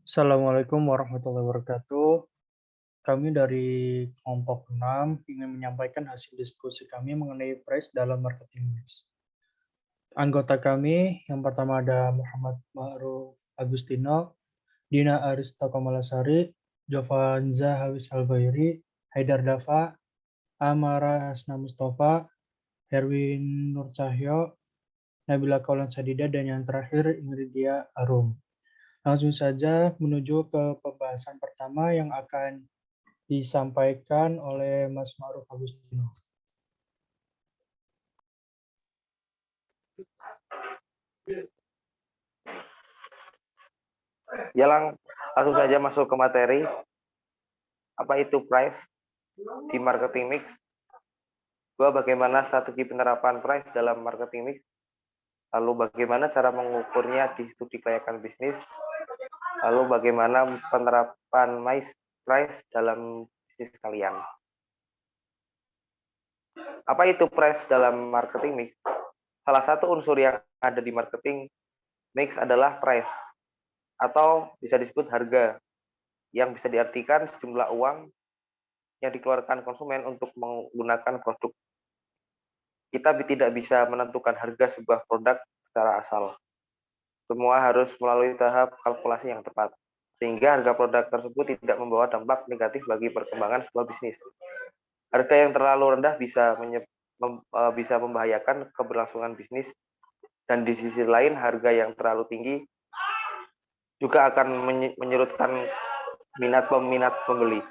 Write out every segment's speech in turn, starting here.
Assalamualaikum warahmatullahi wabarakatuh. Kami dari kelompok 6 ingin menyampaikan hasil diskusi kami mengenai price dalam marketing mix. Anggota kami yang pertama ada Muhammad Ma'ruf Agustino, Dina Arista Kamalasari, Jovanza Hawis Albairi, Haidar Dafa, Amara Hasna Mustafa, Herwin Nur Cahyo, Nabila Kaulan Sadida, dan yang terakhir Ingridia Arum. Langsung saja menuju ke pembahasan pertama yang akan disampaikan oleh Mas Ma'ruf Agustino. Ya, langsung saja masuk ke materi. Apa itu price di marketing mix? Bagaimana strategi penerapan price dalam marketing mix? Lalu bagaimana cara mengukurnya di studi kelayakan bisnis? Lalu bagaimana penerapan price dalam bisnis kalian? Apa itu price dalam marketing mix? Salah satu unsur yang ada di marketing mix adalah price, atau bisa disebut harga, yang bisa diartikan sejumlah uang yang dikeluarkan konsumen untuk menggunakan produk. Kita tidak bisa menentukan harga sebuah produk secara asal. Semua harus melalui tahap kalkulasi yang tepat, sehingga harga produk tersebut tidak membawa dampak negatif bagi perkembangan sebuah bisnis. Harga yang terlalu rendah bisa membahayakan keberlangsungan bisnis, dan di sisi lain harga yang terlalu tinggi juga akan menyurutkan minat pembeli.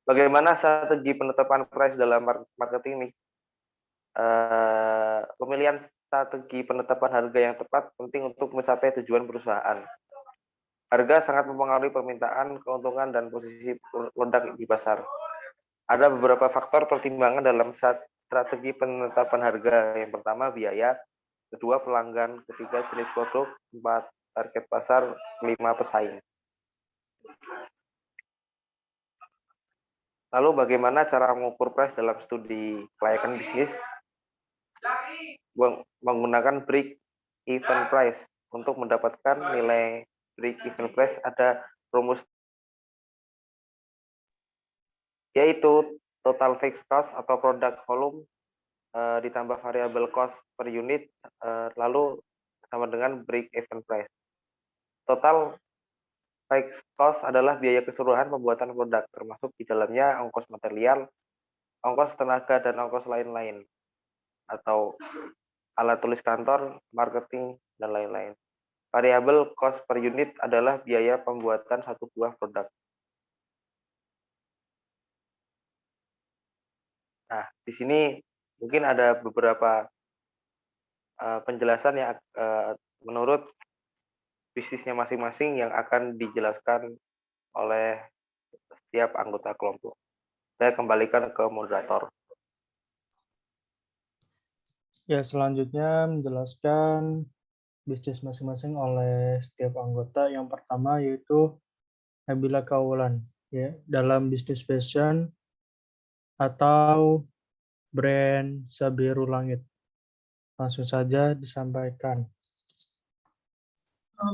Bagaimana strategi penetapan price dalam marketing ini? Pemilihan strategi penetapan harga yang tepat penting untuk mencapai tujuan perusahaan. Harga sangat mempengaruhi permintaan, keuntungan, dan posisi produk di pasar. Ada beberapa faktor pertimbangan dalam strategi penetapan harga. Yang pertama, biaya. Kedua, pelanggan. Ketiga, jenis produk. Empat, target pasar. 5, pesaing. Lalu bagaimana cara mengukur price dalam studi kelayakan bisnis? Menggunakan break-even price. Untuk mendapatkan nilai break-even price ada rumus, yaitu total fixed cost atau product volume ditambah variable cost per unit, lalu sama dengan break-even price. Total fixed cost adalah biaya keseluruhan pembuatan produk, termasuk di dalamnya ongkos material, ongkos tenaga, dan ongkos lain-lain, atau alat tulis kantor, marketing, dan lain-lain. Variable cost per unit adalah biaya pembuatan satu buah produk. Nah, di sini mungkin ada beberapa penjelasan yang menurut bisnisnya masing-masing yang akan dijelaskan oleh setiap anggota kelompok. Saya kembalikan ke moderator. Ya, selanjutnya menjelaskan bisnis masing-masing oleh setiap anggota. Yang pertama yaitu Nabila Kaulan, ya, dalam bisnis fashion atau brand Sabiru Langit. Langsung saja disampaikan.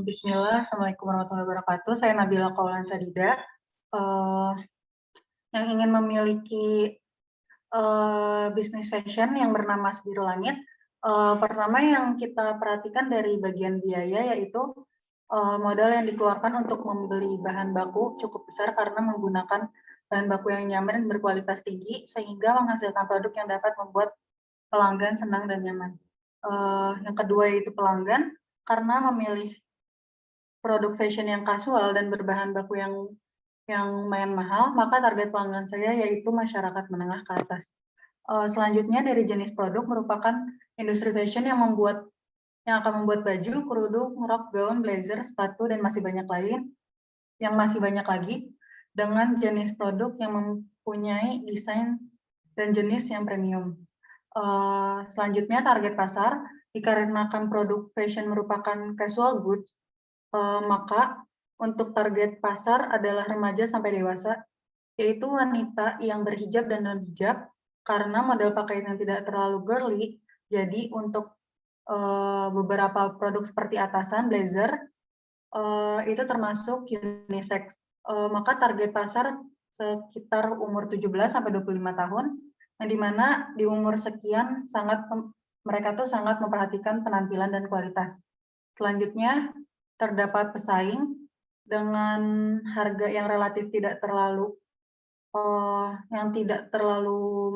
Bismillah, Assalamualaikum warahmatullahi wabarakatuh. Saya Nabila Kaulan Sadida, yang ingin memiliki bisnis fashion yang bernama Sabiru Langit. Pertama yang kita perhatikan dari bagian biaya yaitu modal yang dikeluarkan untuk membeli bahan baku cukup besar karena menggunakan bahan baku yang nyaman dan berkualitas tinggi sehingga menghasilkan produk yang dapat membuat pelanggan senang dan nyaman. Yang kedua yaitu pelanggan, karena memilih produk fashion yang kasual dan berbahan baku yang lumayan mahal, maka target pelanggan saya yaitu masyarakat menengah ke atas. Selanjutnya dari jenis produk merupakan industri fashion yang akan membuat baju, kerudung, rok, gaun, blazer, sepatu, dan masih banyak lagi dengan jenis produk yang mempunyai desain dan jenis yang premium. Selanjutnya target pasar, dikarenakan produk fashion merupakan casual goods, maka untuk target pasar adalah remaja sampai dewasa, yaitu wanita yang berhijab dan non-hijab, karena model pakaian yang tidak terlalu girly, jadi untuk beberapa produk seperti atasan, blazer, itu termasuk unisex. Maka target pasar sekitar umur 17-25 tahun, yang dimana di umur sekian mereka tuh sangat memperhatikan penampilan dan kualitas. Selanjutnya, terdapat pesaing dengan harga yang relatif tidak terlalu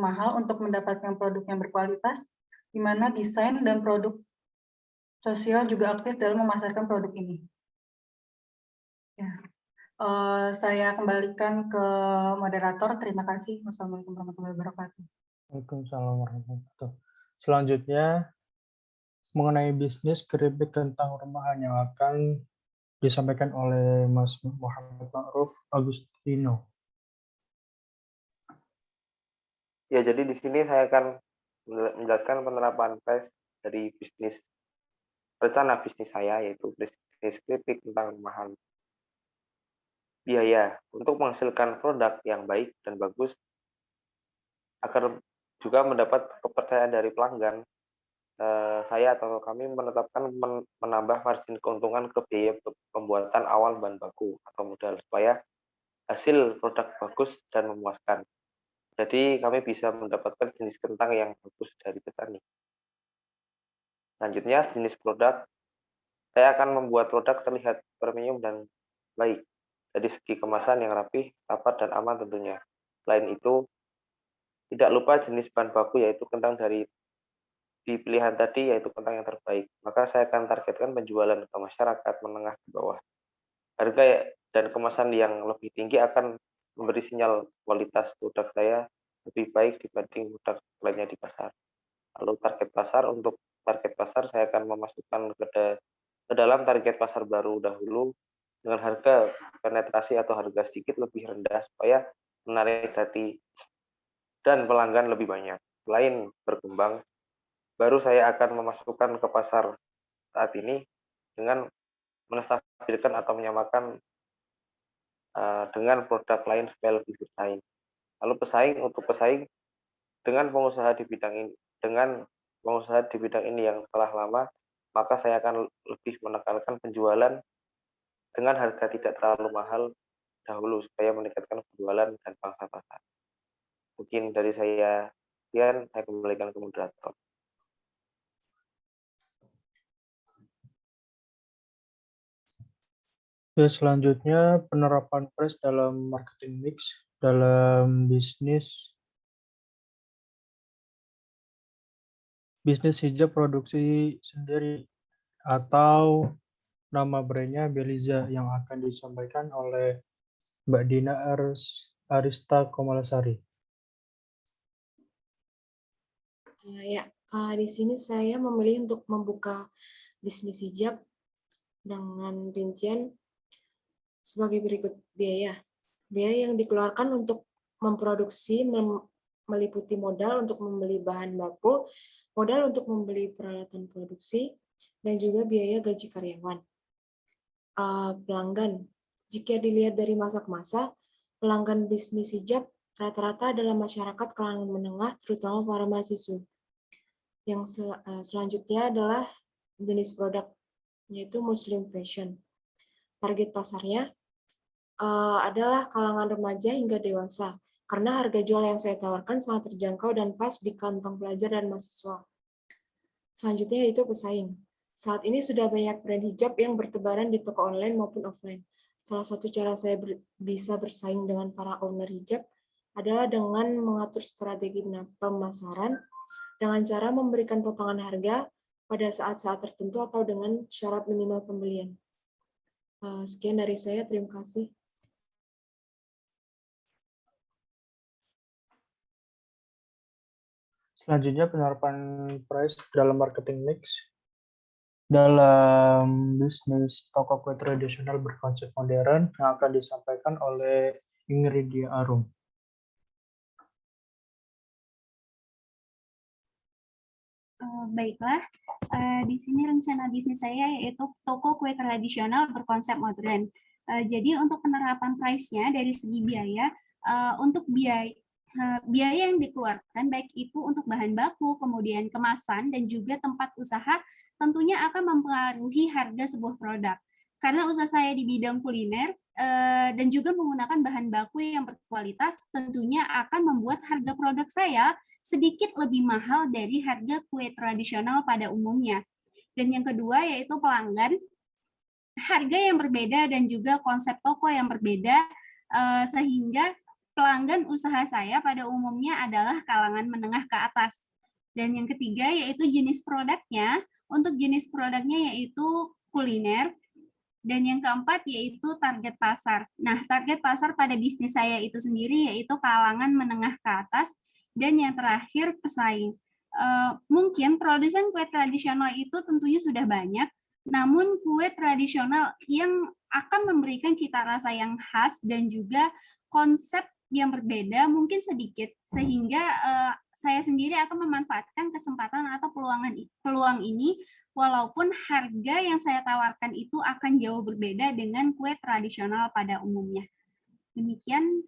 mahal untuk mendapatkan produk yang berkualitas, di mana desain dan produk sosial juga aktif dalam memasarkan produk ini. Ya. Saya kembalikan ke moderator. Terima kasih. Wassalamualaikum warahmatullahi wabarakatuh. Waalaikumsalam warahmatullahi wabarakatuh. Selanjutnya, mengenai bisnis keripik kentang rumahan yang akan disampaikan oleh Mas Muhammad Ma'ruf Agustino. Ya, jadi di sini saya akan menjelaskan penerapan PRES dari rencana bisnis saya, yaitu bisnis keripik kentang rumahan. Biaya untuk menghasilkan produk yang baik dan bagus agar juga mendapat kepercayaan dari pelanggan, saya atau kami menetapkan menambah margin keuntungan ke biaya pembuatan awal bahan baku atau modal supaya hasil produk bagus dan memuaskan. Jadi kami bisa mendapatkan jenis kentang yang bagus dari petani. Selanjutnya, jenis produk. Saya akan membuat produk terlihat premium dan baik. Dari segi kemasan yang rapih, rapat, dan aman tentunya. Selain itu, tidak lupa jenis bahan baku yaitu kentang dari di pilihan tadi yaitu kentang yang terbaik. Maka saya akan targetkan penjualan ke masyarakat menengah ke bawah. Harga dan kemasan yang lebih tinggi akan memberi sinyal kualitas produk saya lebih baik dibanding produk lainnya di pasar. Lalu untuk target pasar saya akan memasukkan ke dalam target pasar baru dahulu dengan harga penetrasi atau harga sedikit lebih rendah supaya menarik hati dan pelanggan lebih banyak. Selain berkembang, baru saya akan memasukkan ke pasar saat ini dengan menstabilkan atau menyamakan dengan produk lain supaya lebih bersaing. Lalu untuk pesaing dengan pengusaha di bidang ini yang telah lama, maka saya akan lebih menekankan penjualan dengan harga tidak terlalu mahal dahulu supaya meningkatkan penjualan dan pangsa pasar. Mungkin dari saya sekian, saya kembalikan ke moderator. Ya, selanjutnya penerapan PRES dalam marketing mix dalam bisnis hijab produksi sendiri atau nama brandnya Beliza yang akan disampaikan oleh Mbak Dina Arista Komalasari. Di sini saya memilih untuk membuka bisnis hijab dengan rincian sebagai berikut. Biaya yang dikeluarkan untuk memproduksi meliputi modal untuk membeli bahan baku, modal untuk membeli peralatan produksi, dan juga biaya gaji karyawan. Pelanggan, jika dilihat dari masa ke masa, pelanggan bisnis hijab rata-rata adalah masyarakat kalangan menengah, terutama para mahasiswa. Yang selanjutnya adalah jenis produk, yaitu Muslim fashion. Target pasarnya adalah kalangan remaja hingga dewasa, karena harga jual yang saya tawarkan sangat terjangkau dan pas di kantong pelajar dan mahasiswa. Selanjutnya yaitu pesaing. Saat ini sudah banyak brand hijab yang bertebaran di toko online maupun offline. Salah satu cara saya bisa bersaing dengan para owner hijab adalah dengan mengatur strategi pemasaran dengan cara memberikan potongan harga pada saat-saat tertentu atau dengan syarat minimal pembelian. Sekian dari saya, terima kasih. Selanjutnya penerapan PRES dalam marketing mix dalam bisnis toko kue tradisional berkonsep modern yang akan disampaikan oleh Ingridia Arum. Baiklah, di sini rencana bisnis saya yaitu toko kue tradisional berkonsep modern. Jadi untuk penerapan price-nya dari segi biaya, untuk biaya biaya yang dikeluarkan baik itu untuk bahan baku, kemudian kemasan, dan juga tempat usaha tentunya akan mempengaruhi harga sebuah produk. Karena usaha saya di bidang kuliner dan juga menggunakan bahan baku yang berkualitas, tentunya akan membuat harga produk saya sedikit lebih mahal dari harga kue tradisional pada umumnya. Dan yang kedua yaitu pelanggan, harga yang berbeda dan juga konsep toko yang berbeda, sehingga pelanggan usaha saya pada umumnya adalah kalangan menengah ke atas. Dan yang ketiga yaitu jenis produknya. Untuk jenis produknya yaitu kuliner. Dan yang keempat yaitu target pasar. Nah, target pasar pada bisnis saya itu sendiri yaitu kalangan menengah ke atas. Dan yang terakhir pesaing. Mungkin produsen kue tradisional itu tentunya sudah banyak, namun kue tradisional yang akan memberikan cita rasa yang khas dan juga konsep yang berbeda mungkin sedikit, sehingga saya sendiri akan memanfaatkan kesempatan atau peluang ini, walaupun harga yang saya tawarkan itu akan jauh berbeda dengan kue tradisional pada umumnya. Demikian.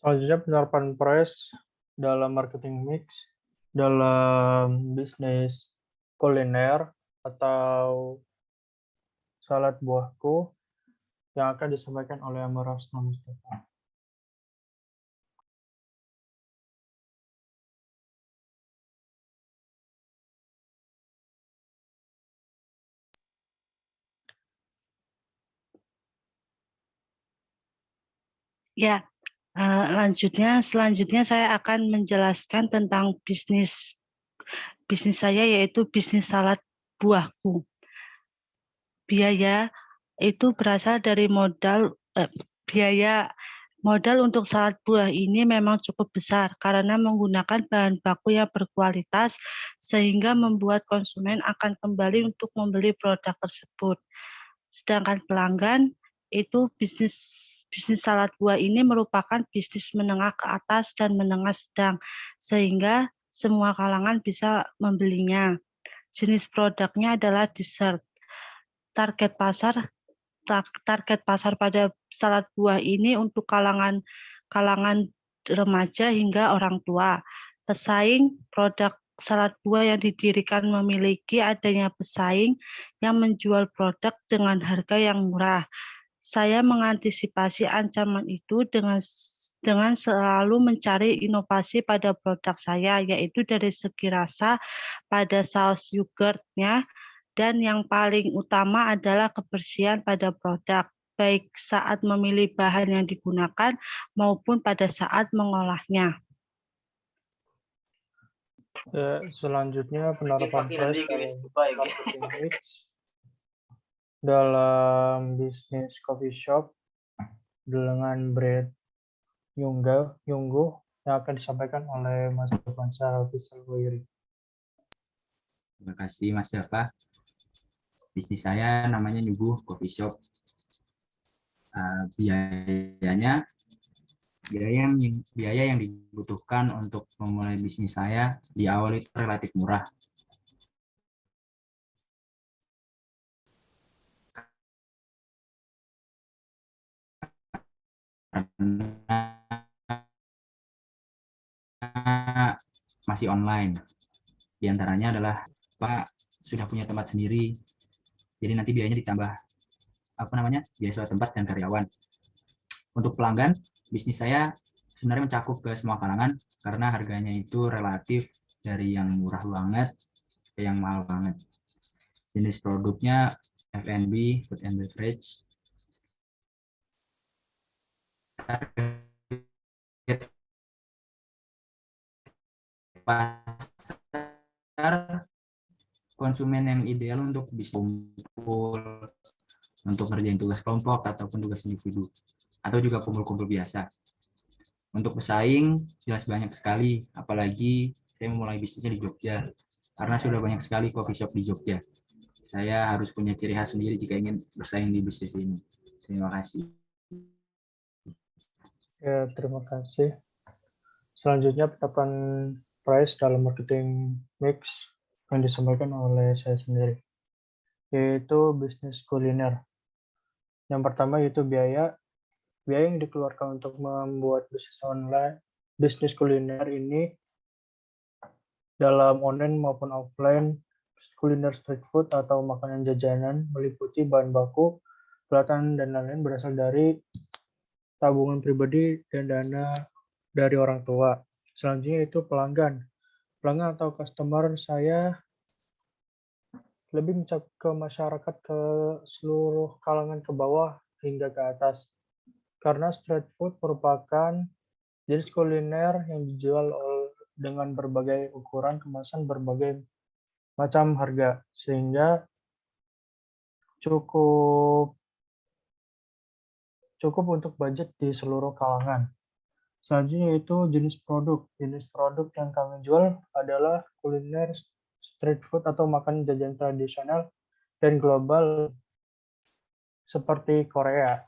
Selanjutnya penerapan price dalam marketing mix dalam bisnis kuliner atau salad buahku yang akan disampaikan oleh Amarasna Mustafa. Ya, selanjutnya saya akan menjelaskan tentang bisnis saya, yaitu bisnis salad buahku. Biaya itu berasal dari biaya modal untuk salad buah ini memang cukup besar karena menggunakan bahan baku yang berkualitas sehingga membuat konsumen akan kembali untuk membeli produk tersebut. Sedangkan pelanggan itu bisnis salad buah ini merupakan bisnis menengah ke atas dan menengah sedang, sehingga semua kalangan bisa membelinya. Jenis produknya adalah dessert. Target pasar pada salad buah ini untuk kalangan remaja hingga orang tua. Pesaing produk salad buah yang didirikan memiliki adanya pesaing yang menjual produk dengan harga yang murah. Saya mengantisipasi ancaman itu dengan selalu mencari inovasi pada produk saya, yaitu dari segi rasa pada saus yogurtnya, dan yang paling utama adalah kebersihan pada produk, baik saat memilih bahan yang digunakan maupun pada saat mengolahnya. Selanjutnya penerapan price dalam marketing mix dalam bisnis coffee shop dengan brand Yunggu yang akan disampaikan oleh Mas Devansa Fisalwiri. Terima kasih Mas Dava. Bisnis saya namanya Nyuguh Coffee Shop. Biaya yang dibutuhkan untuk memulai bisnis saya di awal itu relatif murah. Karena masih online. Di antaranya adalah Pak sudah punya tempat sendiri, jadi nanti biayanya ditambah biaya sewa tempat dan karyawan. Untuk pelanggan, bisnis saya sebenarnya mencakup ke semua kalangan karena harganya itu relatif dari yang murah banget ke yang mahal banget. Jenis produknya F&B, food and beverage. Pasar konsumen yang ideal untuk bisa kumpul, untuk ngerjain tugas kelompok ataupun tugas individu, atau juga kumpul-kumpul biasa. Untuk pesaing jelas banyak sekali, apalagi saya memulai bisnisnya di Jogja, karena sudah banyak sekali coffee shop di Jogja. Saya harus punya ciri khas sendiri jika ingin bersaing di bisnis ini. Terima kasih. Ya, terima kasih. Selanjutnya penerapan price dalam marketing mix yang disampaikan oleh saya sendiri, yaitu bisnis kuliner. Yang pertama yaitu biaya biaya yang dikeluarkan untuk membuat bisnis kuliner ini dalam online maupun offline, kuliner street food atau makanan jajanan meliputi bahan baku, peralatan, dan lain-lain berasal dari tabungan pribadi dan dana dari orang tua. Selanjutnya itu pelanggan. Pelanggan atau customer saya lebih mencakup ke masyarakat ke seluruh kalangan ke bawah hingga ke atas. Karena street food merupakan jenis kuliner yang dijual dengan berbagai ukuran, kemasan, berbagai macam harga, sehingga cukup untuk budget di seluruh kalangan. Selanjutnya itu jenis produk. Jenis produk yang kami jual adalah kuliner street food atau makanan jajan tradisional dan global seperti Korea.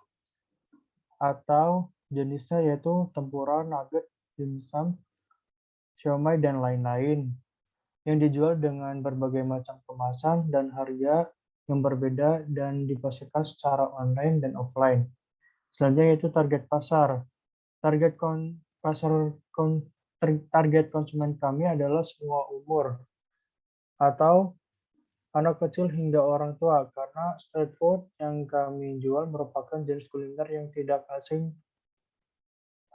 Atau jenisnya yaitu tempura, nugget, dimsum, siomay, dan lain-lain. Yang dijual dengan berbagai macam kemasan dan harga yang berbeda dan dipasarkan secara online dan offline. Selanjutnya itu target pasar. Target konsumen kami adalah semua umur atau anak kecil hingga orang tua, karena street food yang kami jual merupakan jenis kuliner yang tidak asing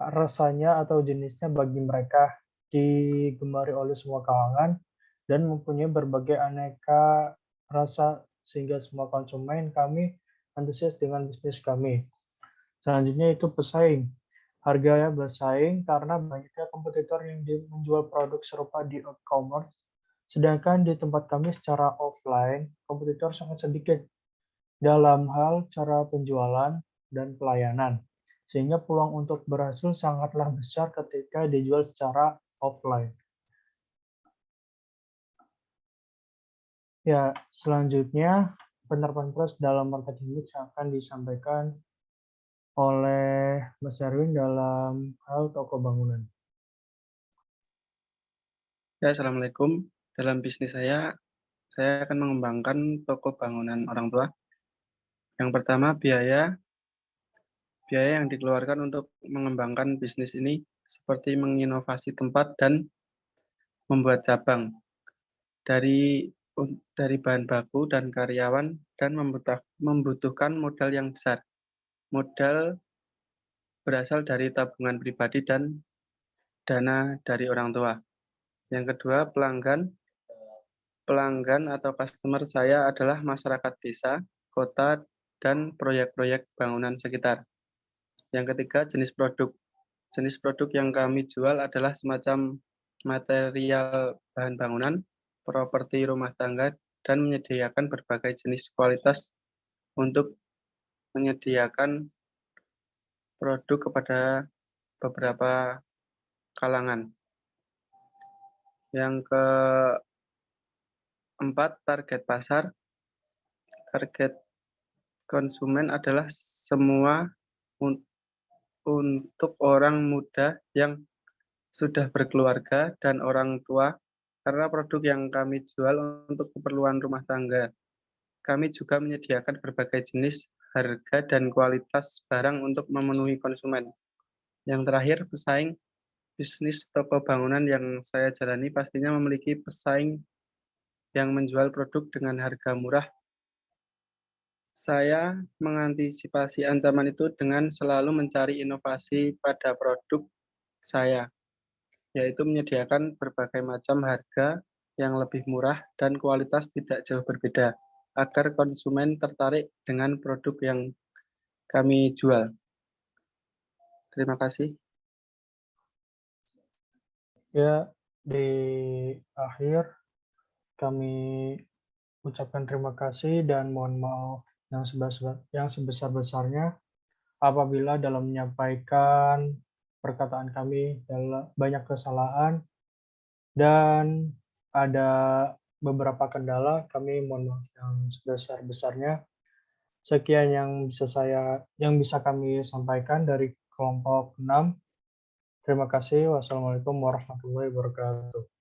rasanya atau jenisnya bagi mereka, digemari oleh semua kalangan dan mempunyai berbagai aneka rasa sehingga semua konsumen kami antusias dengan bisnis kami. Selanjutnya itu pesaing. Harganya bersaing karena banyaknya kompetitor yang menjual produk serupa di e-commerce, sedangkan di tempat kami secara offline, kompetitor sangat sedikit dalam hal cara penjualan dan pelayanan, sehingga peluang untuk berhasil sangatlah besar ketika dijual secara offline. Ya, selanjutnya penerapan PROS dalam marketing mix akan disampaikan oleh Mas Erwin dalam hal toko bangunan. Ya, Assalamualaikum. Dalam bisnis saya akan mengembangkan toko bangunan orang tua. Yang pertama, biaya yang dikeluarkan untuk mengembangkan bisnis ini seperti menginovasi tempat dan membuat cabang dari bahan baku dan karyawan, dan membutuhkan modal yang besar. Modal berasal dari tabungan pribadi dan dana dari orang tua. Yang kedua, pelanggan atau customer saya adalah masyarakat desa, kota, dan proyek-proyek bangunan sekitar. Yang ketiga, jenis produk. Jenis produk yang kami jual adalah semacam material bahan bangunan, properti rumah tangga, dan menyediakan berbagai jenis kualitas untuk menyediakan produk kepada beberapa kalangan. Yang keempat, target pasar. Target konsumen adalah semua untuk orang muda yang sudah berkeluarga dan orang tua, karena produk yang kami jual untuk keperluan rumah tangga. Kami juga menyediakan berbagai jenis, harga, dan kualitas barang untuk memenuhi konsumen. Yang terakhir, pesaing. Bisnis toko bangunan yang saya jalani pastinya memiliki pesaing yang menjual produk dengan harga murah. Saya mengantisipasi ancaman itu dengan selalu mencari inovasi pada produk saya, yaitu menyediakan berbagai macam harga yang lebih murah dan kualitas tidak jauh berbeda, agar konsumen tertarik dengan produk yang kami jual. Terima kasih. Ya, di akhir kami ucapkan terima kasih dan mohon maaf yang sebesar-besarnya apabila dalam menyampaikan perkataan kami banyak kesalahan dan ada beberapa kendala. Kami mohon maaf yang sebesar-besarnya. Sekian yang bisa kami sampaikan dari kelompok 6. Terima kasih. Wassalamualaikum warahmatullahi wabarakatuh.